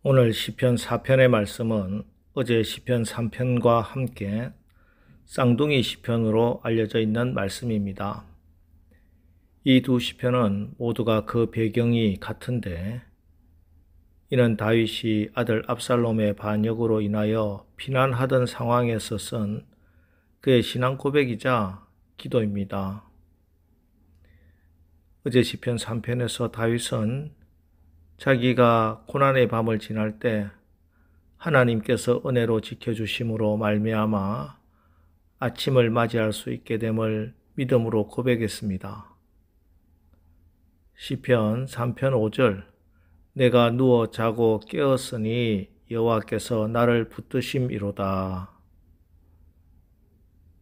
오늘 시편 4편의 말씀은 어제 시편 3편과 함께 쌍둥이 시편으로 알려져 있는 말씀입니다. 이 두 시편은 모두가 그 배경이 같은데, 이는 다윗이 아들 압살롬의 반역으로 인하여 피난하던 상황에서 쓴 그의 신앙 고백이자 기도입니다. 어제 시편 3편에서 다윗은 자기가 고난의 밤을 지날 때 하나님께서 은혜로 지켜주심으로 말미암아 아침을 맞이할 수 있게 됨을 믿음으로 고백했습니다. 시편 3편 5절, 내가 누워 자고 깨었으니 여호와께서 나를 붙드심이로다.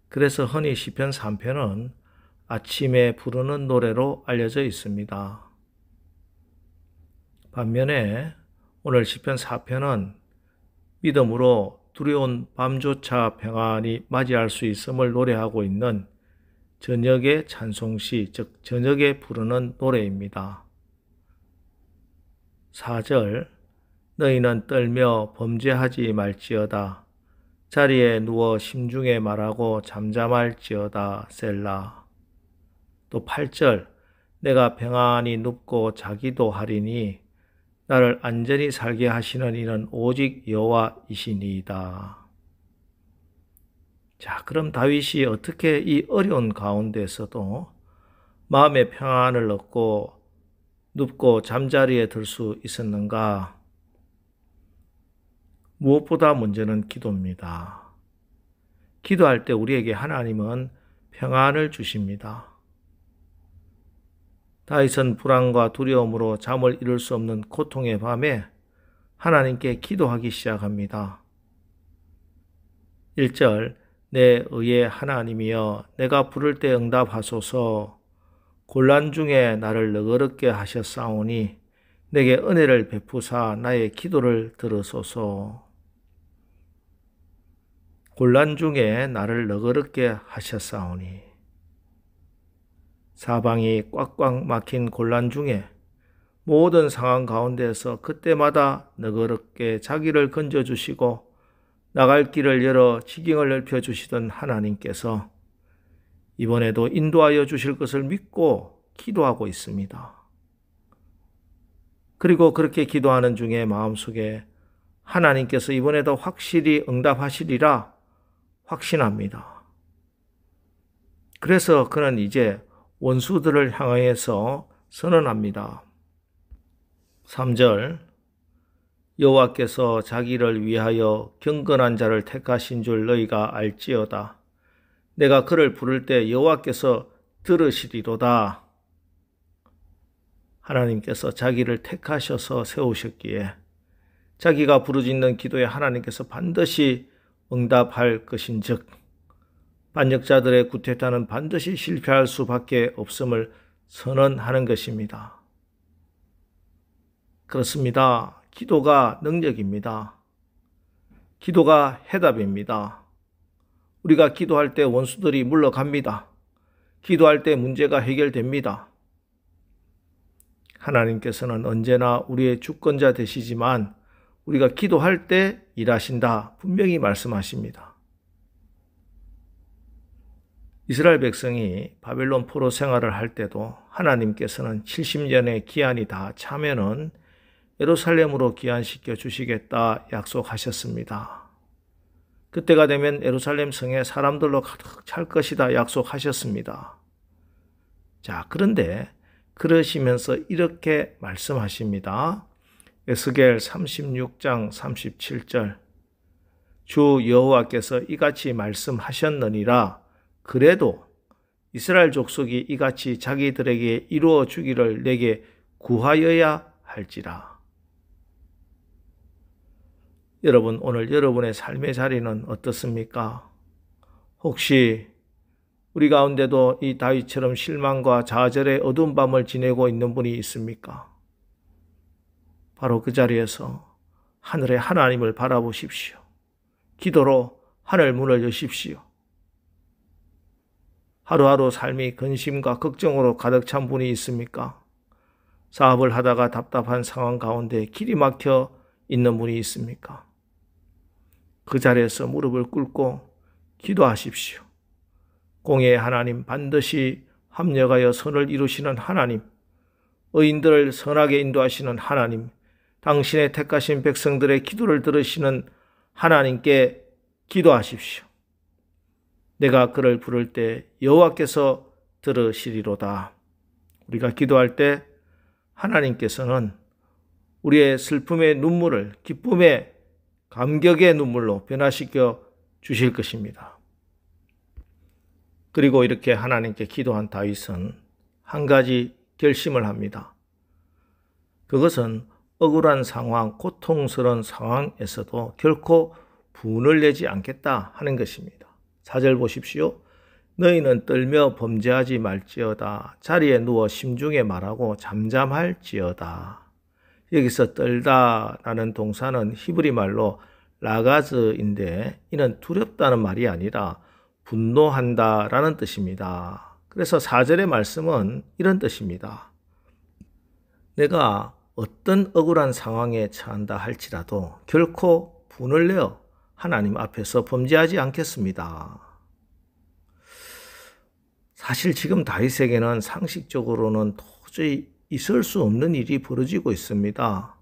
그래서 흔히 시편 3편은 아침에 부르는 노래로 알려져 있습니다. 반면에 오늘 시편 4편은 믿음으로 두려운 밤조차 평안히 맞이할 수 있음을 노래하고 있는 저녁의 찬송시, 즉 저녁에 부르는 노래입니다. 4절, 너희는 떨며 범죄하지 말지어다. 자리에 누워 심중에 말하고 잠잠할지어다. 셀라. 또 8절, 내가 평안히 눕고 자기도 하리니 나를 안전히 살게 하시는 이는 오직 여호와이시니이다. 자, 그럼 다윗이 어떻게 이 어려운 가운데서도 마음의 평안을 얻고 눕고 잠자리에 들 수 있었는가? 무엇보다 문제는 기도입니다. 기도할 때 우리에게 하나님은 평안을 주십니다. 다윗은 불안과 두려움으로 잠을 이룰 수 없는 고통의 밤에 하나님께 기도하기 시작합니다. 1절, 내 의의 하나님이여 내가 부를 때 응답하소서. 곤란 중에 나를 너그럽게 하셨사오니 내게 은혜를 베푸사 나의 기도를 들으소서. 곤란 중에 나를 너그럽게 하셨사오니, 사방이 꽉꽉 막힌 곤란 중에 모든 상황 가운데서 그때마다 너그럽게 자기를 건져주시고 나갈 길을 열어 지경을 넓혀주시던 하나님께서 이번에도 인도하여 주실 것을 믿고 기도하고 있습니다. 그리고 그렇게 기도하는 중에 마음속에 하나님께서 이번에도 확실히 응답하시리라 확신합니다. 그래서 그는 이제 원수들을 향하여서 선언합니다. 3절, 여호와께서 자기를 위하여 경건한 자를 택하신 줄 너희가 알지어다. 내가 그를 부를 때 여호와께서 들으시리로다. 하나님께서 자기를 택하셔서 세우셨기에 자기가 부르짖는 기도에 하나님께서 반드시 응답할 것인즉 반역자들의 구태타는 반드시 실패할 수밖에 없음을 선언하는 것입니다. 그렇습니다. 기도가 능력입니다. 기도가 해답입니다. 우리가 기도할 때 원수들이 물러갑니다. 기도할 때 문제가 해결됩니다. 하나님께서는 언제나 우리의 주권자 되시지만 우리가 기도할 때 일하신다 분명히 말씀하십니다. 이스라엘 백성이 바벨론 포로 생활을 할 때도 하나님께서는 70년의 기한이 다 차면은 예루살렘으로 귀환시켜 주시겠다 약속하셨습니다. 그때가 되면 예루살렘 성에 사람들로 가득 찰 것이다 약속하셨습니다. 자, 그런데 그러시면서 이렇게 말씀하십니다. 에스겔 36장 37절, 주 여호와께서 이같이 말씀하셨느니라. 그래도 이스라엘 족속이 이같이 자기들에게 이루어 주기를 내게 구하여야 할지라. 여러분, 오늘 여러분의 삶의 자리는 어떻습니까? 혹시 우리 가운데도 이 다윗처럼 실망과 좌절의 어두운 밤을 지내고 있는 분이 있습니까? 바로 그 자리에서 하늘의 하나님을 바라보십시오. 기도로 하늘 문을 여십시오. 하루하루 삶이 근심과 걱정으로 가득 찬 분이 있습니까? 사업을 하다가 답답한 상황 가운데 길이 막혀 있는 분이 있습니까? 그 자리에서 무릎을 꿇고 기도하십시오. 공의의 하나님, 반드시 합력하여 선을 이루시는 하나님, 의인들을 선하게 인도하시는 하나님, 당신의 택하신 백성들의 기도를 들으시는 하나님께 기도하십시오. 내가 그를 부를 때 여호와께서 들으시리로다. 우리가 기도할 때 하나님께서는 우리의 슬픔의 눈물을 기쁨의 감격의 눈물로 변화시켜 주실 것입니다. 그리고 이렇게 하나님께 기도한 다윗은 한 가지 결심을 합니다. 그것은 억울한 상황, 고통스러운 상황에서도 결코 분을 내지 않겠다 하는 것입니다. 4절 보십시오. 너희는 떨며 범죄하지 말지어다. 자리에 누워 심중에 말하고 잠잠할지어다. 여기서 떨다라는 동사는 히브리 말로 라가즈인데 이는 두렵다는 말이 아니라 분노한다라는 뜻입니다. 그래서 4절의 말씀은 이런 뜻입니다. 내가 어떤 억울한 상황에 처한다 할지라도 결코 분을 내어 하나님 앞에서 범죄하지 않겠습니다. 사실 지금 다윗에게는 상식적으로는 도저히 있을 수 없는 일이 벌어지고 있습니다.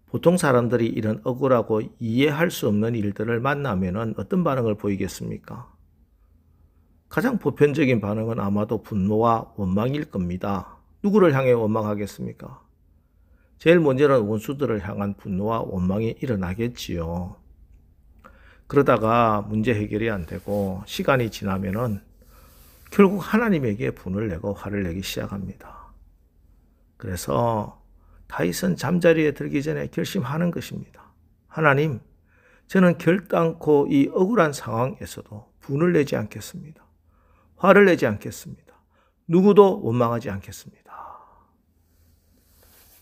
보통 사람들이 이런 억울하고 이해할 수 없는 일들을 만나면 어떤 반응을 보이겠습니까? 가장 보편적인 반응은 아마도 분노와 원망일 겁니다. 누구를 향해 원망하겠습니까? 제일 먼저는 원수들을 향한 분노와 원망이 일어나겠지요. 그러다가 문제 해결이 안 되고 시간이 지나면은 결국 하나님에게 분을 내고 화를 내기 시작합니다. 그래서 다윗은 잠자리에 들기 전에 결심하는 것입니다. 하나님, 저는 결단코 이 억울한 상황에서도 분을 내지 않겠습니다. 화를 내지 않겠습니다. 누구도 원망하지 않겠습니다.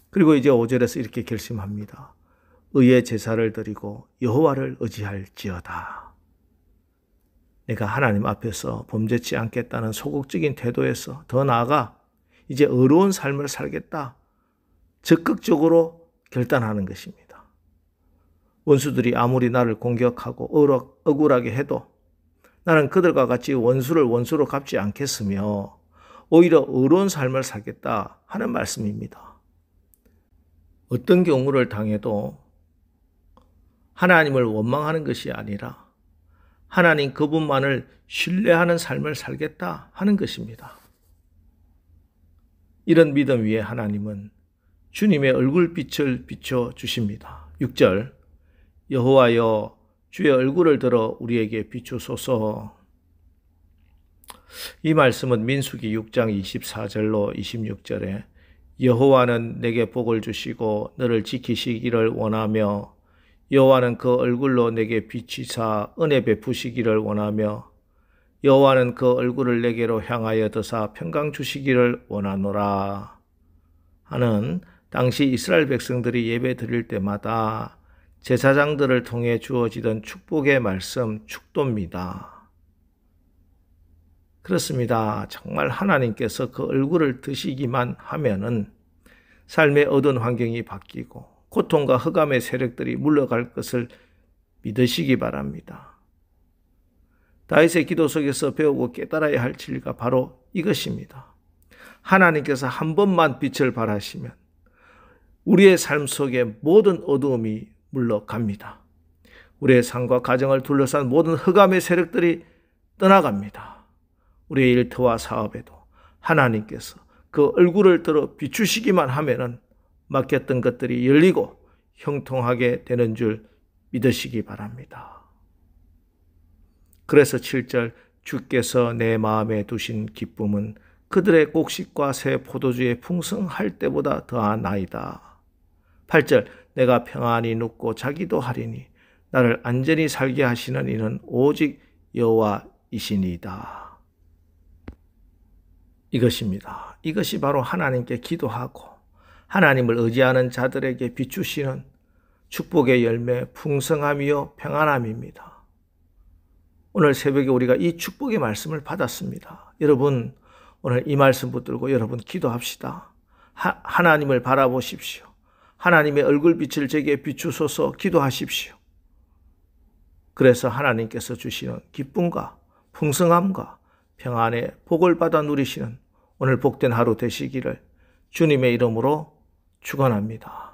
그리고 이제 5절에서 이렇게 결심합니다. 의의 제사를 드리고 여호와를 의지할지어다. 내가 하나님 앞에서 범죄치 않겠다는 소극적인 태도에서 더 나아가 이제 의로운 삶을 살겠다. 적극적으로 결단하는 것입니다. 원수들이 아무리 나를 공격하고 억울하게 해도 나는 그들과 같이 원수를 원수로 갚지 않겠으며 오히려 의로운 삶을 살겠다 하는 말씀입니다. 어떤 경우를 당해도 하나님을 원망하는 것이 아니라 하나님 그분만을 신뢰하는 삶을 살겠다 하는 것입니다. 이런 믿음 위에 하나님은 주님의 얼굴빛을 비춰 주십니다. 6절 여호와여 주의 얼굴을 들어 우리에게 비추소서. 이 말씀은 민수기 6장 24절로 26절에 여호와는 내게 복을 주시고 너를 지키시기를 원하며 여호와는 그 얼굴로 내게 비치사 은혜 베푸시기를 원하며 여호와는 그 얼굴을 내게로 향하여 드사 평강 주시기를 원하노라 하는 당시 이스라엘 백성들이 예배 드릴 때마다 제사장들을 통해 주어지던 축복의 말씀, 축도입니다. 그렇습니다. 정말 하나님께서 그 얼굴을 드시기만 하면은 삶의 어두운 환경이 바뀌고 고통과 흑암의 세력들이 물러갈 것을 믿으시기 바랍니다. 다윗의 기도 속에서 배우고 깨달아야 할 진리가 바로 이것입니다. 하나님께서 한 번만 빛을 발하시면 우리의 삶 속에 모든 어두움이 물러갑니다. 우리의 삶과 가정을 둘러싼 모든 흑암의 세력들이 떠나갑니다. 우리의 일터와 사업에도 하나님께서 그 얼굴을 들어 비추시기만 하면은 막혔던 것들이 열리고 형통하게 되는 줄 믿으시기 바랍니다. 그래서 7절 주께서 내 마음에 두신 기쁨은 그들의 곡식과 새 포도주의 풍성할 때보다 더하나이다. 8절 내가 평안히 눕고 자기도 하리니 나를 안전히 살게 하시는 이는 오직 여호와이시니이다. 이것입니다. 이것이 바로 하나님께 기도하고 하나님을 의지하는 자들에게 비추시는 축복의 열매, 풍성함이요 평안함입니다. 오늘 새벽에 우리가 이 축복의 말씀을 받았습니다. 여러분 오늘 이 말씀 붙들고 여러분 기도합시다. 하나님을 바라보십시오. 하나님의 얼굴빛을 제게 비추소서 기도하십시오. 그래서 하나님께서 주시는 기쁨과 풍성함과 평안의 복을 받아 누리시는 오늘 복된 하루 되시기를 주님의 이름으로 축원합니다.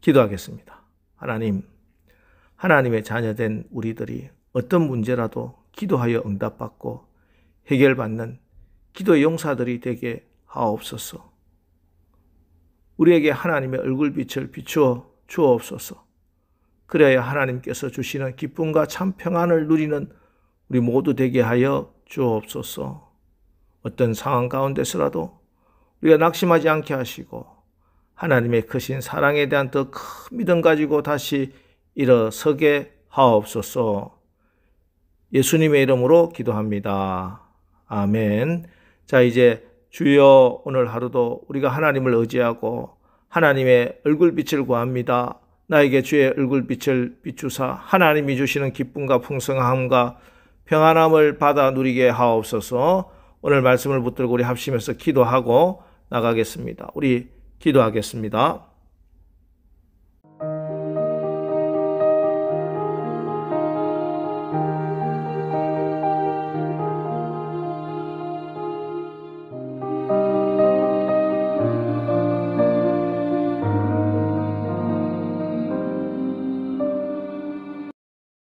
기도하겠습니다. 하나님, 하나님의 자녀된 우리들이 어떤 문제라도 기도하여 응답받고 해결받는 기도의 용사들이 되게 하옵소서. 우리에게 하나님의 얼굴빛을 비추어 주옵소서. 그래야 하나님께서 주시는 기쁨과 참 평안을 누리는 우리 모두 되게 하여 주옵소서. 어떤 상황 가운데서라도 우리가 낙심하지 않게 하시고 하나님의 크신 사랑에 대한 더 큰 믿음 가지고 다시 일어서게 하옵소서. 예수님의 이름으로 기도합니다. 아멘. 자, 이제 주여 오늘 하루도 우리가 하나님을 의지하고 하나님의 얼굴빛을 구합니다. 나에게 주의 얼굴빛을 비추사 하나님이 주시는 기쁨과 풍성함과 평안함을 받아 누리게 하옵소서. 오늘 말씀을 붙들고 우리 합심해서 기도하고 나가겠습니다. 우리 기도하겠습니다.